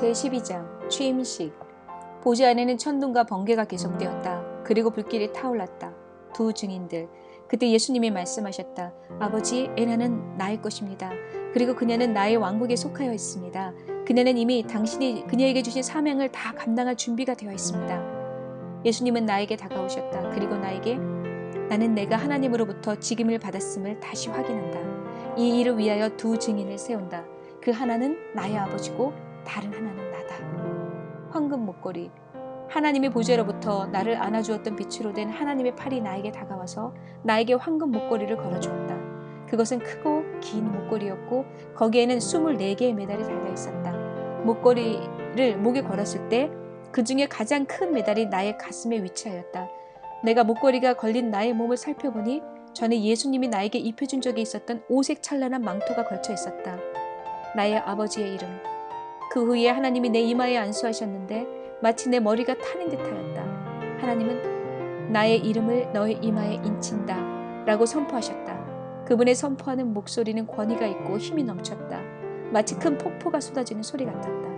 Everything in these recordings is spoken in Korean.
제12장 취임식. 보좌 안에는 천둥과 번개가 계속되었다. 그리고 불길이 타올랐다. 두 증인들. 그때 예수님이 말씀하셨다. 아버지, 에나는 나의 것입니다. 그리고 그녀는 나의 왕국에 속하여 있습니다. 그녀는 이미 당신이 그녀에게 주신 사명을 다 감당할 준비가 되어 있습니다. 예수님은 나에게 다가오셨다. 그리고 나에게 나는 내가 하나님으로부터 직임을 받았음을 다시 확인한다. 이 일을 위하여 두 증인을 세운다. 그 하나는 나의 아버지고 다른 하나는 나다. 황금 목걸이. 하나님의 보좌로부터 나를 안아주었던 빛으로 된 하나님의 팔이 나에게 다가와서 나에게 황금 목걸이를 걸어주었다. 그것은 크고 긴 목걸이였고 거기에는 24개의 메달이 달려있었다. 목걸이를 목에 걸었을 때 그 중에 가장 큰 메달이 나의 가슴에 위치하였다. 내가 목걸이가 걸린 나의 몸을 살펴보니 전에 예수님이 나에게 입혀준 적이 있었던 오색 찬란한 망토가 걸쳐 있었다. 나의 아버지의 이름. 그 후에 하나님이 내 이마에 안수하셨는데 마치 내 머리가 타는 듯하였다. 하나님은 나의 이름을 너의 이마에 인친다 라고 선포하셨다. 그분의 선포하는 목소리는 권위가 있고 힘이 넘쳤다. 마치 큰 폭포가 쏟아지는 소리 같았다.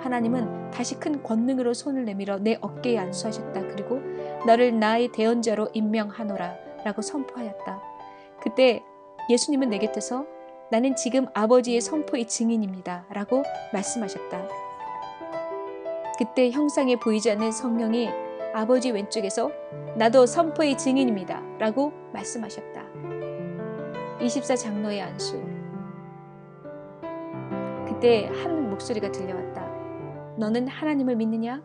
하나님은 다시 큰 권능으로 손을 내밀어 내 어깨에 안수하셨다. 그리고 너를 나의 대언자로 임명하노라 라고 선포하였다. 그때 예수님은 내 곁에서 나는 지금 아버지의 선포의 증인입니다 라고 말씀하셨다. 그때 형상에 보이지 않는 성령이 아버지 왼쪽에서 나도 선포의 증인입니다 라고 말씀하셨다. 24장로의 안수. 그때 한 목소리가 들려왔다. 너는 하나님을 믿느냐?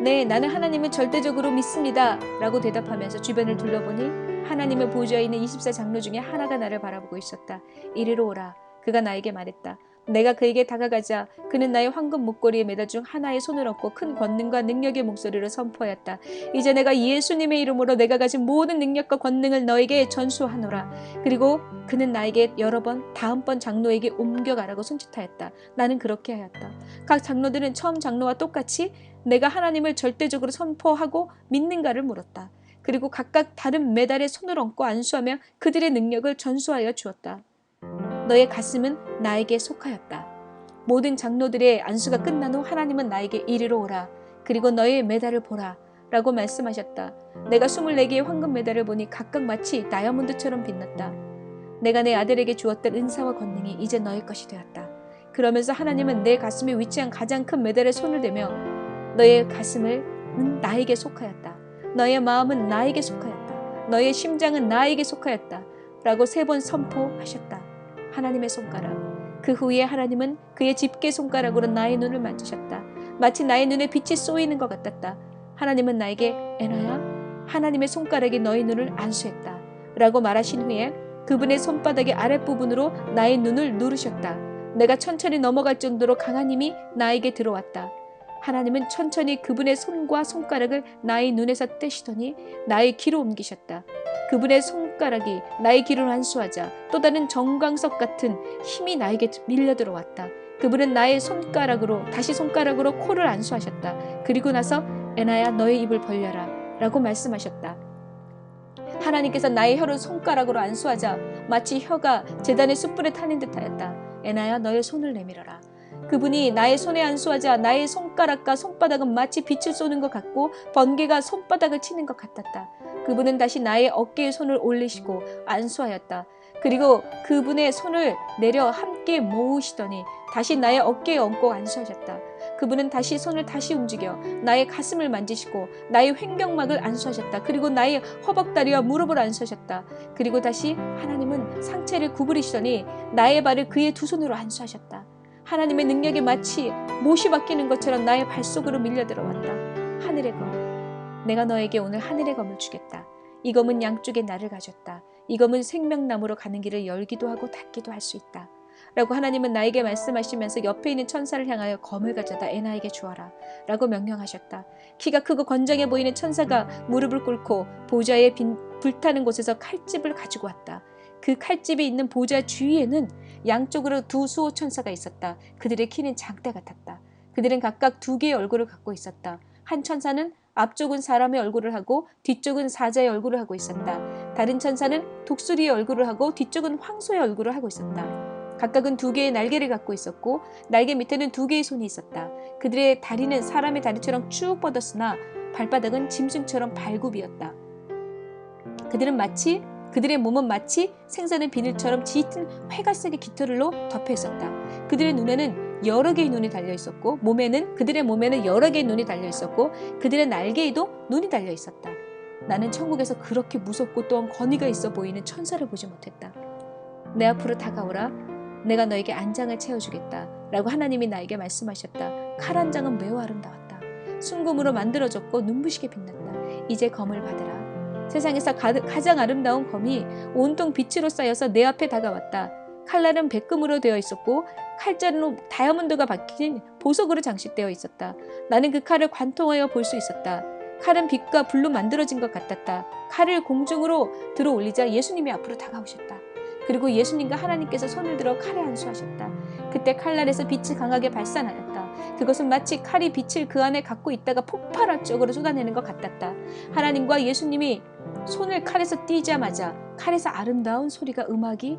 네, 나는 하나님을 절대적으로 믿습니다 라고 대답하면서 주변을 둘러보니 하나님의 보좌에 있는 24장로 중에 하나가 나를 바라보고 있었다. 이리로 오라. 그가 나에게 말했다. 내가 그에게 다가가자 그는 나의 황금 목걸이에 매달 중 하나의 손을 얹고 큰 권능과 능력의 목소리로 선포하였다. 이제 내가 예수님의 이름으로 내가 가진 모든 능력과 권능을 너에게 전수하노라. 그리고 그는 나에게 여러 번 다음번 장로에게 옮겨가라고 손짓하였다. 나는 그렇게 하였다. 각 장로들은 처음 장로와 똑같이 내가 하나님을 절대적으로 선포하고 믿는가를 물었다. 그리고 각각 다른 메달에 손을 얹고 안수하며 그들의 능력을 전수하여 주었다. 너의 가슴은 나에게 속하였다. 모든 장로들의 안수가 끝난 후 하나님은 나에게 이리로 오라. 그리고 너의 메달을 보라 라고 말씀하셨다. 내가 24개의 황금 메달을 보니 각각 마치 다이아몬드처럼 빛났다. 내가 내 아들에게 주었던 은사와 권능이 이제 너의 것이 되었다. 그러면서 하나님은 내 가슴에 위치한 가장 큰 메달에 손을 대며 너의 가슴은 나에게 속하였다. 너의 마음은 나에게 속하였다. 너의 심장은 나에게 속하였다 라고 3번 선포하셨다. 하나님의 손가락. 그 후에 하나님은 그의 집게 손가락으로 나의 눈을 만지셨다. 마치 나의 눈에 빛이 쏘이는 것 같았다. 하나님은 나에게 에나야, 하나님의 손가락이 너의 눈을 안수했다 라고 말하신 후에 그분의 손바닥의 아랫부분으로 나의 눈을 누르셨다. 내가 천천히 넘어갈 정도로 강한 힘이 나에게 들어왔다. 하나님은 천천히 그분의 손과 손가락을 나의 눈에서 떼시더니 나의 귀로 옮기셨다. 그분의 손가락이 나의 귀를 안수하자 또 다른 정광석 같은 힘이 나에게 밀려 들어왔다. 그분은 나의 손가락으로 다시 손가락으로 코를 안수하셨다. 그리고 나서 에나야 너의 입을 벌려라 라고 말씀하셨다. 하나님께서 나의 혀를 손가락으로 안수하자 마치 혀가 제단의 숯불에 타는 듯하였다. 에나야 너의 손을 내밀어라. 그분이 나의 손에 안수하자 나의 손가락과 손바닥은 마치 빛을 쏘는 것 같고 번개가 손바닥을 치는 것 같았다. 그분은 다시 나의 어깨에 손을 올리시고 안수하였다. 그리고 그분의 손을 내려 함께 모으시더니 다시 나의 어깨에 얹고 안수하셨다. 그분은 다시 손을 다시 움직여 나의 가슴을 만지시고 나의 횡격막을 안수하셨다. 그리고 나의 허벅다리와 무릎을 안수하셨다. 그리고 다시 하나님은 상체를 구부리시더니 나의 발을 그의 두 손으로 안수하셨다. 하나님의 능력이 마치 못이 바뀌는 것처럼 나의 발 속으로 밀려 들어왔다. 하늘의 검. 내가 너에게 오늘 하늘의 검을 주겠다. 이 검은 양쪽에 나를 가졌다. 이 검은 생명나무로 가는 길을 열기도 하고 닫기도 할 수 있다. 라고 하나님은 나에게 말씀하시면서 옆에 있는 천사를 향하여 검을 가져다 에나에게 주어라 라고 명령하셨다. 키가 크고 건장해 보이는 천사가 무릎을 꿇고 보좌에 불타는 곳에서 칼집을 가지고 왔다. 그 칼집이 있는 보좌 주위에는 양쪽으로 두 수호 천사가 있었다. 그들의 키는 장대 같았다. 그들은 각각 2개의 얼굴을 갖고 있었다. 한 천사는 앞쪽은 사람의 얼굴을 하고 뒤쪽은 사자의 얼굴을 하고 있었다. 다른 천사는 독수리의 얼굴을 하고 뒤쪽은 황소의 얼굴을 하고 있었다. 각각은 2개의 날개를 갖고 있었고 날개 밑에는 2개의 손이 있었다. 그들의 다리는 사람의 다리처럼 쭉 뻗었으나 발바닥은 짐승처럼 발굽이었다. 그들의 몸은 마치 생선의 비늘처럼 짙은 회갈색의 깃털로 덮여 있었다. 그들의 눈에는 여러 개의 눈이 달려 있었고 그들의 몸에는 여러 개의 눈이 달려 있었고 그들의 날개에도 눈이 달려 있었다. 나는 천국에서 그렇게 무섭고 또한 권위가 있어 보이는 천사를 보지 못했다. 내 앞으로 다가오라. 내가 너에게 안장을 채워주겠다. 라고 하나님이 나에게 말씀하셨다. 칼 한 장은 매우 아름다웠다. 순금으로 만들어졌고 눈부시게 빛났다. 이제 검을 받으라. 세상에서 가장 아름다운 검이 온통 빛으로 쌓여서 내 앞에 다가왔다. 칼날은 백금으로 되어 있었고 칼자루는 다이아몬드가 박힌 보석으로 장식되어 있었다. 나는 그 칼을 관통하여 볼 수 있었다. 칼은 빛과 불로 만들어진 것 같았다. 칼을 공중으로 들어 올리자 예수님이 앞으로 다가오셨다. 그리고 예수님과 하나님께서 손을 들어 칼에 안수하셨다. 그때 칼날에서 빛이 강하게 발산하였다. 그것은 마치 칼이 빛을 그 안에 갖고 있다가 폭발할 쪽으로 쏟아내는 것 같았다. 하나님과 예수님이 손을 칼에서 띄자마자 칼에서 아름다운 소리가 음악이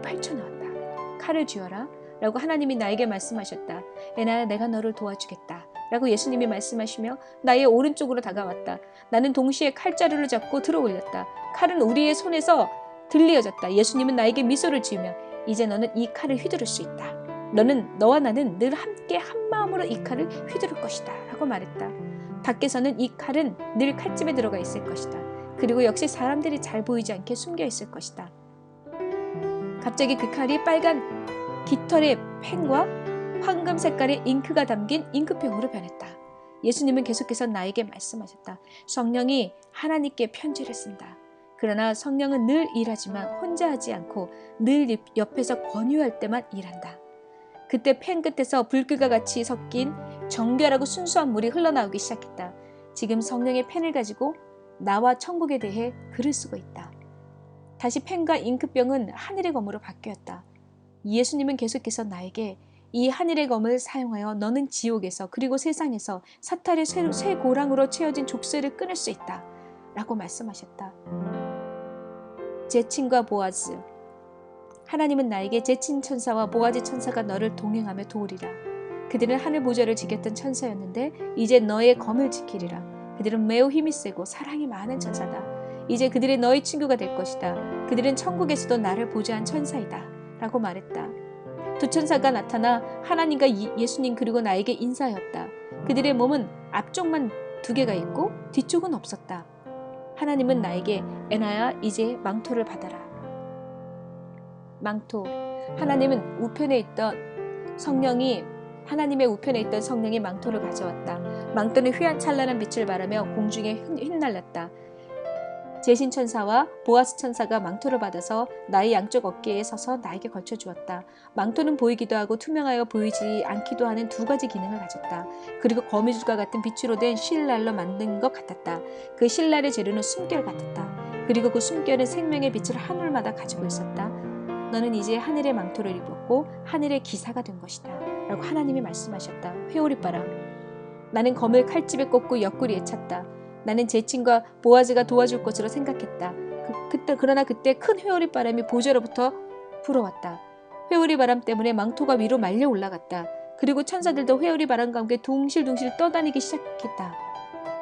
펼쳐나왔다. 칼을 쥐어라 라고 하나님이 나에게 말씀하셨다. 애나야 내가 너를 도와주겠다 라고 예수님이 말씀하시며 나의 오른쪽으로 다가왔다. 나는 동시에 칼자루를 잡고 들어 올렸다. 칼은 우리의 손에서 들리어졌다. 예수님은 나에게 미소를 지으며 이제 너는 이 칼을 휘두를 수 있다. 너와 나는 늘 함께 한 마음으로 이 칼을 휘두를 것이다 라고 말했다. 밖에서는 이 칼은 늘 칼집에 들어가 있을 것이다. 그리고 역시 사람들이 잘 보이지 않게 숨겨 있을 것이다. 갑자기 그 칼이 빨간 깃털의 펜과 황금 색깔의 잉크가 담긴 잉크병으로 변했다. 예수님은 계속해서 나에게 말씀하셨다. 성령이 하나님께 편지를 쓴다. 그러나 성령은 늘 일하지만 혼자 하지 않고 늘 옆에서 권유할 때만 일한다. 그때 펜 끝에서 불길과 같이 섞인 정결하고 순수한 물이 흘러나오기 시작했다. 지금 성령의 펜을 가지고 나와 천국에 대해 글을 쓰고 있다. 다시 펜과 잉크병은 하늘의 검으로 바뀌었다. 예수님은 계속해서 나에게 이 하늘의 검을 사용하여 너는 지옥에서 그리고 세상에서 사탄의 쇠고랑으로 채워진 족쇄를 끊을 수 있다 라고 말씀하셨다. 제친과 보아즈. 하나님은 나에게 제친 천사와 보아즈 천사가 너를 동행하며 도우리라. 그들은 하늘 보좌를 지켰던 천사였는데 이제 너의 검을 지키리라. 그들은 매우 힘이 세고 사랑이 많은 천사다. 이제 그들이 너의 친구가 될 것이다. 그들은 천국에서도 나를 보좌한 천사이다 라고 말했다. 두 천사가 나타나 하나님과 예수님 그리고 나에게 인사하였다. 그들의 몸은 앞쪽만 2개가 있고 뒤쪽은 없었다. 하나님은 나에게 애나야 이제 망토를 받아라. 망토. 하나님의 우편에 있던 성령이 망토를 가져왔다. 망토는 휘황찬란한 빛을 발하며 공중에 휘날렸다. 제신 천사와 보아스 천사가 망토를 받아서 나의 양쪽 어깨에 서서 나에게 걸쳐주었다. 망토는 보이기도 하고 투명하여 보이지 않기도 하는 2가지 기능을 가졌다. 그리고 거미줄과 같은 빛으로 된 실날로 만든 것 같았다. 그 실날의 재료는 숨결 같았다. 그리고 그 숨결은 생명의 빛을 하늘마다 가지고 있었다. 너는 이제 하늘의 망토를 입었고 하늘의 기사가 된 것이다 라고 하나님이 말씀하셨다. 회오리바람. 나는 검을 칼집에 꽂고 옆구리에 찼다. 나는 제친과 보아즈가 도와줄 것으로 생각했다. 그러나 그때 큰 회오리바람이 보좌로부터 불어왔다. 회오리바람 때문에 망토가 위로 말려 올라갔다. 그리고 천사들도 회오리바람과 함께 둥실둥실 떠다니기 시작했다.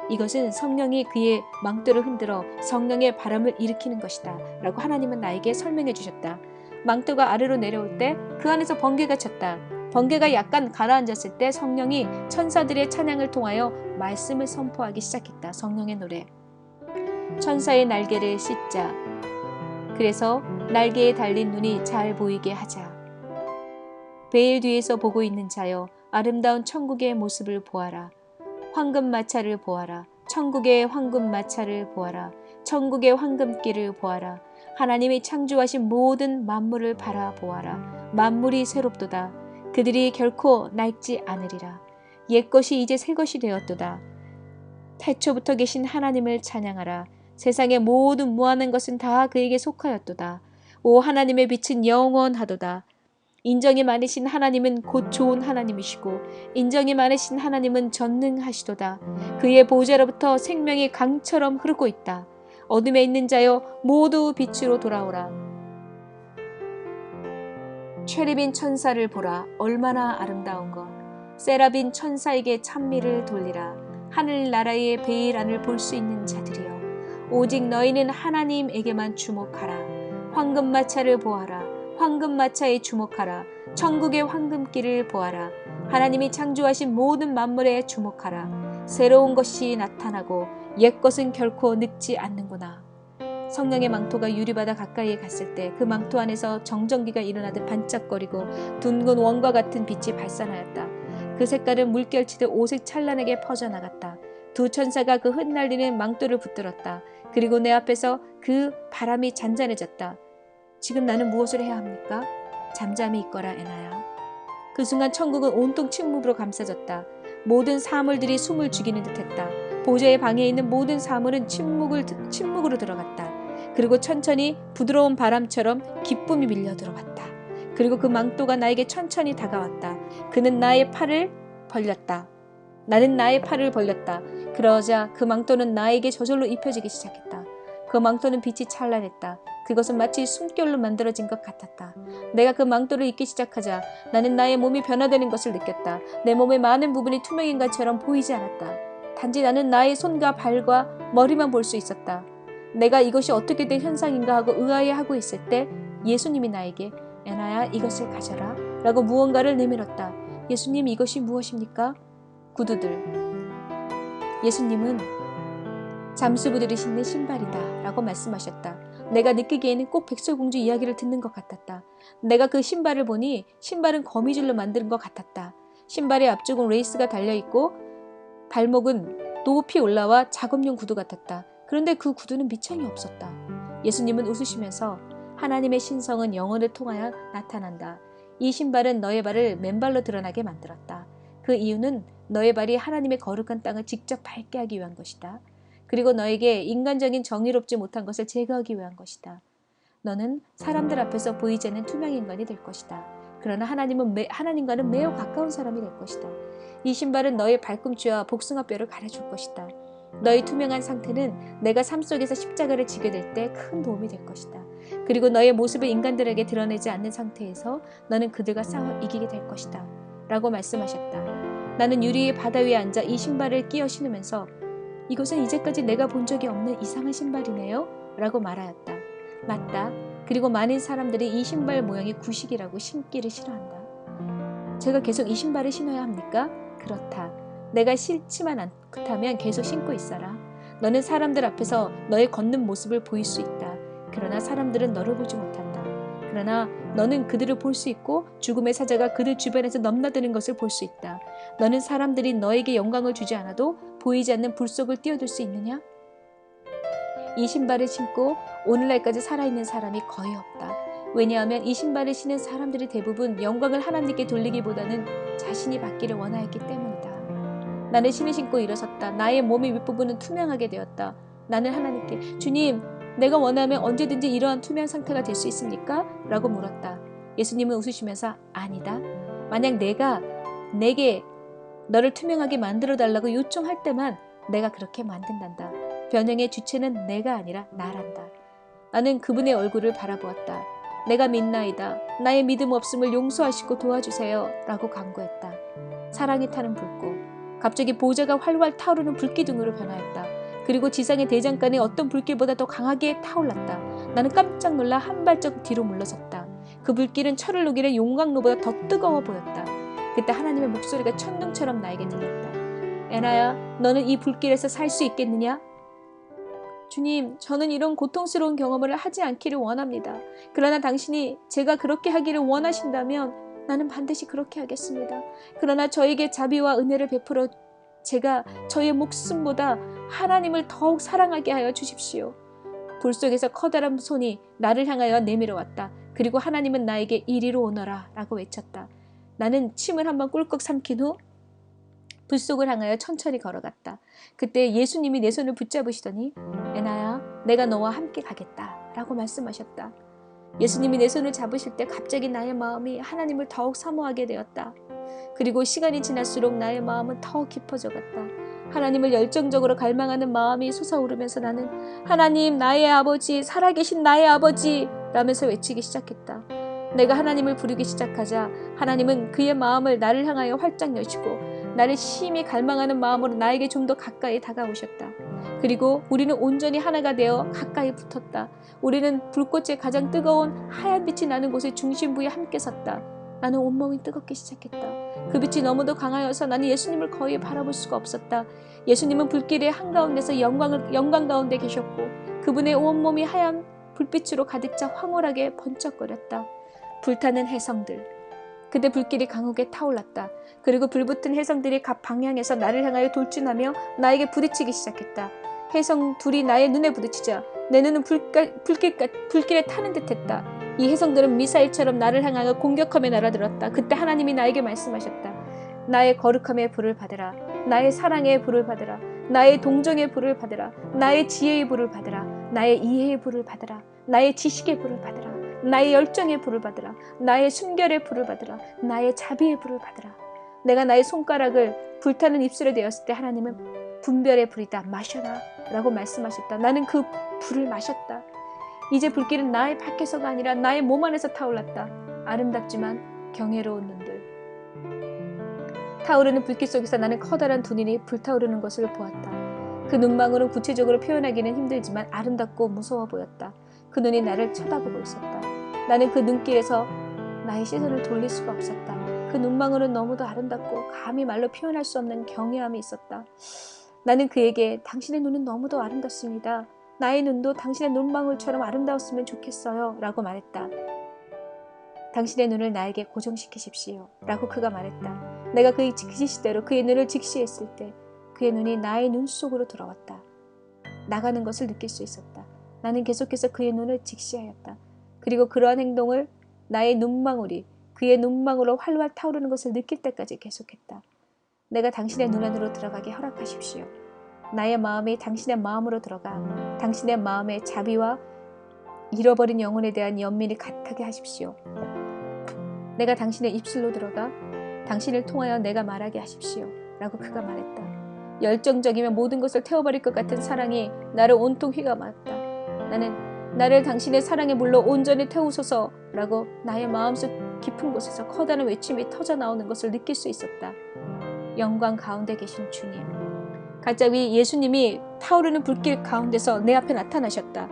이것은 성령이 그의 망토를 흔들어 성령의 바람을 일으키는 것이다 라고 하나님은 나에게 설명해 주셨다. 망토가 아래로 내려올 때 그 안에서 번개가 쳤다. 번개가 약간 가라앉았을 때 성령이 천사들의 찬양을 통하여 말씀을 선포하기 시작했다. 성령의 노래. 천사의 날개를 씻자. 그래서 날개에 달린 눈이 잘 보이게 하자. 베일 뒤에서 보고 있는 자여 아름다운 천국의 모습을 보아라. 황금 마차를 보아라. 천국의 황금 마차를 보아라. 천국의 황금길을 보아라. 하나님이 창조하신 모든 만물을 바라보아라. 만물이 새롭도다. 그들이 결코 낡지 않으리라. 옛것이 이제 새것이 되었도다. 태초부터 계신 하나님을 찬양하라. 세상의 모든 무한한 것은 다 그에게 속하였도다. 오 하나님의 빛은 영원하도다. 인정이 많으신 하나님은 곧 좋은 하나님이시고 인정이 많으신 하나님은 전능하시도다. 그의 보좌로부터 생명이 강처럼 흐르고 있다. 어둠에 있는 자여 모두 빛으로 돌아오라. 체르빈 천사를 보라. 얼마나 아름다운 것. 세라빈 천사에게 찬미를 돌리라. 하늘나라의 베일안을 볼 수 있는 자들이여. 오직 너희는 하나님에게만 주목하라. 황금마차를 보아라. 황금마차에 주목하라. 천국의 황금길을 보아라. 하나님이 창조하신 모든 만물에 주목하라. 새로운 것이 나타나고 옛것은 결코 늙지 않는구나. 성령의 망토가 유리바다 가까이에 갔을 때 그 망토 안에서 정전기가 일어나듯 반짝거리고 둥근 원과 같은 빛이 발산하였다. 그 색깔은 물결치듯 오색 찬란하게 퍼져나갔다. 두 천사가 그 흩날리는 망토를 붙들었다. 그리고 내 앞에서 그 바람이 잔잔해졌다. 지금 나는 무엇을 해야 합니까? 잠잠히 있거라 에나야. 그 순간 천국은 온통 침묵으로 감싸졌다. 모든 사물들이 숨을 죽이는 듯했다. 보좌의 방에 있는 모든 사물은 침묵으로 들어갔다. 그리고 천천히 부드러운 바람처럼 기쁨이 밀려 들어왔다. 그리고 그 망토가 나에게 천천히 다가왔다. 그는 나의 팔을 벌렸다. 나는 나의 팔을 벌렸다. 그러자 그 망토는 나에게 저절로 입혀지기 시작했다. 그 망토는 빛이 찬란했다. 그것은 마치 숨결로 만들어진 것 같았다. 내가 그 망토를 입기 시작하자 나는 나의 몸이 변화되는 것을 느꼈다. 내 몸의 많은 부분이 투명인 것처럼 보이지 않았다. 단지 나는 나의 손과 발과 머리만 볼 수 있었다. 내가 이것이 어떻게 된 현상인가 하고 의아해하고 있을 때 예수님이 나에게 에나야 이것을 가져라 라고 무언가를 내밀었다. 예수님 이것이 무엇입니까? 구두들. 예수님은 잠수부들이 신는 신발이다 라고 말씀하셨다. 내가 느끼기에는 꼭 백설공주 이야기를 듣는 것 같았다. 내가 그 신발을 보니 신발은 거미줄로 만든 것 같았다. 신발의 앞쪽은 레이스가 달려있고 발목은 높이 올라와 작업용 구두 같았다. 그런데 그 구두는 밑창이 없었다. 예수님은 웃으시면서 하나님의 신성은 영혼을 통하여 나타난다. 이 신발은 너의 발을 맨발로 드러나게 만들었다. 그 이유는 너의 발이 하나님의 거룩한 땅을 직접 밟게 하기 위한 것이다. 그리고 너에게 인간적인 정의롭지 못한 것을 제거하기 위한 것이다. 너는 사람들 앞에서 보이지 않는 투명 인간이 될 것이다. 그러나 하나님과는 매우 가까운 사람이 될 것이다. 이 신발은 너의 발꿈치와 복숭아뼈를 가려줄 것이다. 너의 투명한 상태는 내가 삶 속에서 십자가를 지게 될 때 큰 도움이 될 것이다. 그리고 너의 모습을 인간들에게 드러내지 않는 상태에서 너는 그들과 싸워 이기게 될 것이다. 라고 말씀하셨다. 나는 유리의 바다 위에 앉아 이 신발을 끼어 신으면서 이것은 이제까지 내가 본 적이 없는 이상한 신발이네요. 라고 말하였다. 맞다. 그리고 많은 사람들이 이 신발 모양이 구식이라고 신기를 싫어한다. 제가 계속 이 신발을 신어야 합니까? 그렇다. 내가 싫지만 않다면 계속 신고 있어라. 너는 사람들 앞에서 너의 걷는 모습을 보일 수 있다. 그러나 사람들은 너를 보지 못한다. 그러나 너는 그들을 볼 수 있고 죽음의 사자가 그들 주변에서 넘나드는 것을 볼 수 있다. 너는 사람들이 너에게 영광을 주지 않아도 보이지 않는 불 속을 뛰어들 수 있느냐? 이 신발을 신고 오늘날까지 살아있는 사람이 거의 없다. 왜냐하면 이 신발을 신은 사람들이 대부분 영광을 하나님께 돌리기보다는 자신이 받기를 원하였기 때문이다. 나는 신을 신고 일어섰다. 나의 몸의 윗부분은 투명하게 되었다. 나는 하나님께 주님, 내가 원하면 언제든지 이러한 투명 상태가 될 수 있습니까? 라고 물었다. 예수님은 웃으시면서 아니다. 만약 내게 너를 투명하게 만들어달라고 요청할 때만 내가 그렇게 만든단다. 변형의 주체는 내가 아니라 나란다. 나는 그분의 얼굴을 바라보았다. 내가 믿나이다. 나의 믿음 없음을 용서하시고 도와주세요. 라고 간구했다. 사랑이 타는 불꽃. 갑자기 보좌가 활활 타오르는 불기둥으로 변하였다. 그리고 지상의 대장간에 어떤 불길보다 더 강하게 타올랐다. 나는 깜짝 놀라 한 발짝 뒤로 물러섰다. 그 불길은 철을 녹이는 용광로보다 더 뜨거워 보였다. 그때 하나님의 목소리가 천둥처럼 나에게 들렸다. 에나야, 너는 이 불길에서 살 수 있겠느냐? 주님, 저는 이런 고통스러운 경험을 하지 않기를 원합니다. 그러나 당신이 제가 그렇게 하기를 원하신다면 나는 반드시 그렇게 하겠습니다. 그러나 저에게 자비와 은혜를 베풀어 제가 저의 목숨보다 하나님을 더욱 사랑하게 하여 주십시오. 불 속에서 커다란 손이 나를 향하여 내밀어 왔다. 그리고 하나님은 나에게 이리로 오너라 라고 외쳤다. 나는 침을 한번 꿀꺽 삼킨 후 불 속을 향하여 천천히 걸어갔다. 그때 예수님이 내 손을 붙잡으시더니 에나야, 내가 너와 함께 가겠다 라고 말씀하셨다. 예수님이 내 손을 잡으실 때 갑자기 나의 마음이 하나님을 더욱 사모하게 되었다. 그리고 시간이 지날수록 나의 마음은 더욱 깊어져 갔다. 하나님을 열정적으로 갈망하는 마음이 솟아오르면서 나는 하나님, 나의 아버지, 살아계신 나의 아버지 라면서 외치기 시작했다. 내가 하나님을 부르기 시작하자 하나님은 그의 마음을 나를 향하여 활짝 여시고 나를 심히 갈망하는 마음으로 나에게 좀 더 가까이 다가오셨다. 그리고 우리는 온전히 하나가 되어 가까이 붙었다. 우리는 불꽃의 가장 뜨거운 하얀 빛이 나는 곳의 중심부에 함께 섰다. 나는 온몸이 뜨겁기 시작했다. 그 빛이 너무도 강하여서 나는 예수님을 거의 바라볼 수가 없었다. 예수님은 불길의 한가운데서 영광 가운데 계셨고 그분의 온몸이 하얀 불빛으로 가득 차 황홀하게 번쩍거렸다. 불타는 혜성들. 그때 불길이 강하게 타올랐다. 그리고 불붙은 혜성들이 각 방향에서 나를 향하여 돌진하며 나에게 부딪히기 시작했다. 혜성 둘이 나의 눈에 부딪히자 내 눈은 불길에 타는 듯했다. 이 혜성들은 미사일처럼 나를 향하여 공격하며 날아들었다. 그때 하나님이 나에게 말씀하셨다. 나의 거룩함의 불을 받으라. 나의 사랑의 불을 받으라. 나의 동정의 불을 받으라. 나의 지혜의 불을 받으라. 나의 이해의 불을 받으라. 나의 지식의 불을 받으라. 나의 열정의 불을 받으라. 나의 순결의 불을 받으라. 나의 자비의 불을 받으라. 내가 나의 손가락을 불타는 입술에 대었을 때 하나님은 분별의 불이다. 마셔라 라고 말씀하셨다. 나는 그 불을 마셨다. 이제 불길은 나의 밖에서가 아니라 나의 몸 안에서 타올랐다. 아름답지만 경외로운 눈들. 타오르는 불길 속에서 나는 커다란 두 눈이 불타오르는 것을 보았다. 그 눈망울은 구체적으로 표현하기는 힘들지만 아름답고 무서워 보였다. 그 눈이 나를 쳐다보고 있었다. 나는 그 눈길에서 나의 시선을 돌릴 수가 없었다. 그 눈망울은 너무도 아름답고 감히 말로 표현할 수 없는 경외함이 있었다. 나는 그에게 당신의 눈은 너무도 아름답습니다. 나의 눈도 당신의 눈망울처럼 아름다웠으면 좋겠어요 라고 말했다. 당신의 눈을 나에게 고정시키십시오 라고 그가 말했다. 내가 그 지시대로 그의 눈을 직시했을 때 그의 눈이 나의 눈 속으로 들어왔다. 나가는 것을 느낄 수 있었다. 나는 계속해서 그의 눈을 직시하였다. 그리고 그러한 행동을 나의 눈망울이 그의 눈망울로 활활 타오르는 것을 느낄 때까지 계속했다. 내가 당신의 눈 안으로 들어가게 허락하십시오. 나의 마음이 당신의 마음으로 들어가 당신의 마음의 자비와 잃어버린 영혼에 대한 연민을 갖게 하십시오. 내가 당신의 입술로 들어가 당신을 통하여 내가 말하게 하십시오 라고 그가 말했다. 열정적이며 모든 것을 태워버릴 것 같은 사랑이 나를 온통 휘감았다. 나는 나를 당신의 사랑의 물로 온전히 태우소서 라고 나의 마음속 깊은 곳에서 커다란 외침이 터져나오는 것을 느낄 수 있었다. 영광 가운데 계신 주님. 갑자기 예수님이 타오르는 불길 가운데서 내 앞에 나타나셨다.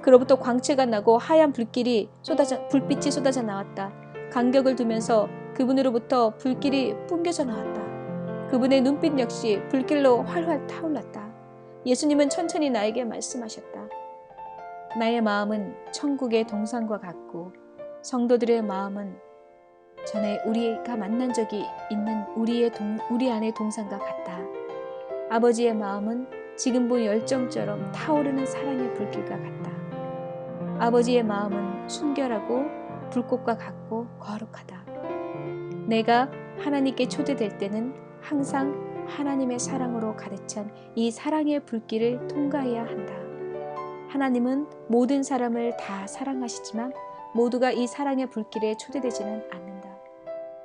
그로부터 광채가 나고 하얀 불빛이 쏟아져 나왔다. 간격을 두면서 그분으로부터 불길이 뿜겨져 나왔다. 그분의 눈빛 역시 불길로 활활 타올랐다. 예수님은 천천히 나에게 말씀하셨다. 나의 마음은 천국의 동산과 같고 성도들의 마음은 전에 우리가 만난 적이 있는 우리 안의 동산과 같다. 아버지의 마음은 지금 본 열정처럼 타오르는 사랑의 불길과 같다. 아버지의 마음은 순결하고 불꽃과 같고 거룩하다. 내가 하나님께 초대될 때는 항상 하나님의 사랑으로 가득 찬 이 사랑의 불길을 통과해야 한다. 하나님은 모든 사람을 다 사랑하시지만 모두가 이 사랑의 불길에 초대되지는 않는다.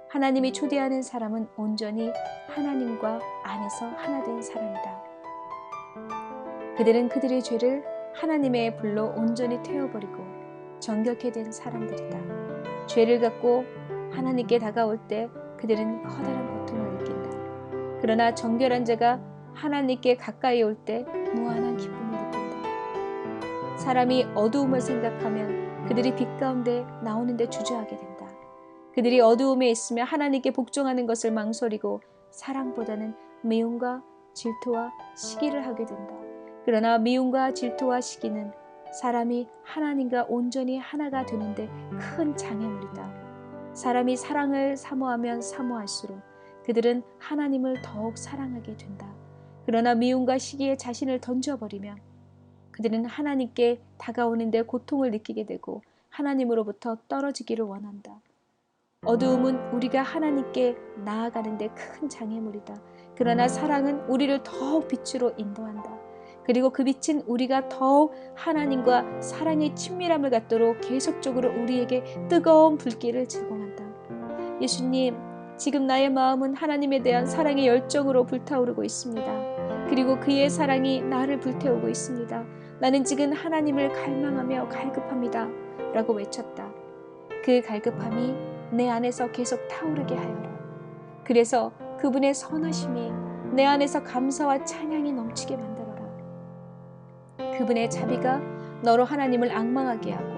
하나님이 초대하는 사람은 온전히 하나님과 안에서 하나 된 사람이다. 그들은 그들의 죄를 하나님의 불로 온전히 태워버리고 정결케 된 사람들이다. 죄를 갖고 하나님께 다가올 때 그들은 커다란 고통을 느낀다. 그러나 정결한 자가 하나님께 가까이 올 때 무한한 기쁨을 느낀다. 사람이 어두움을 생각하면 그들이 빛 가운데 나오는데 주저하게 된다. 그들이 어두움에 있으며 하나님께 복종하는 것을 망설이고 사랑보다는 미움과 질투와 시기를 하게 된다. 그러나 미움과 질투와 시기는 사람이 하나님과 온전히 하나가 되는데 큰 장애물이다. 사람이 사랑을 사모하면 사모할수록 그들은 하나님을 더욱 사랑하게 된다. 그러나 미움과 시기에 자신을 던져버리면 그들은 하나님께 다가오는데 고통을 느끼게 되고 하나님으로부터 떨어지기를 원한다. 어두움은 우리가 하나님께 나아가는데 큰 장애물이다. 그러나 사랑은 우리를 더욱 빛으로 인도한다. 그리고 그 빛은 우리가 더욱 하나님과 사랑의 친밀함을 갖도록 계속적으로 우리에게 뜨거운 불길을 제공한다. 예수님, 지금 나의 마음은 하나님에 대한 사랑의 열정으로 불타오르고 있습니다. 그리고 그의 사랑이 나를 불태우고 있습니다. 나는 지금 하나님을 갈망하며 갈급합니다. 라고 외쳤다. 그 갈급함이 내 안에서 계속 타오르게 하여라. 그래서 그분의 선하심이 내 안에서 감사와 찬양이 넘치게 만들어라. 그분의 자비가 너로 하나님을 앙망하게 하고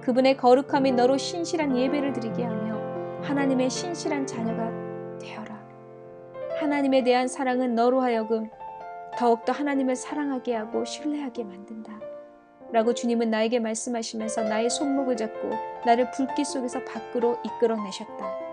그분의 거룩함이 너로 신실한 예배를 드리게 하며 하나님의 신실한 자녀가 되어라. 하나님에 대한 사랑은 너로 하여금 더욱더 하나님을 사랑하게 하고 신뢰하게 만든다. 라고 주님은 나에게 말씀하시면서 나의 손목을 잡고 나를 불길 속에서 밖으로 이끌어내셨다.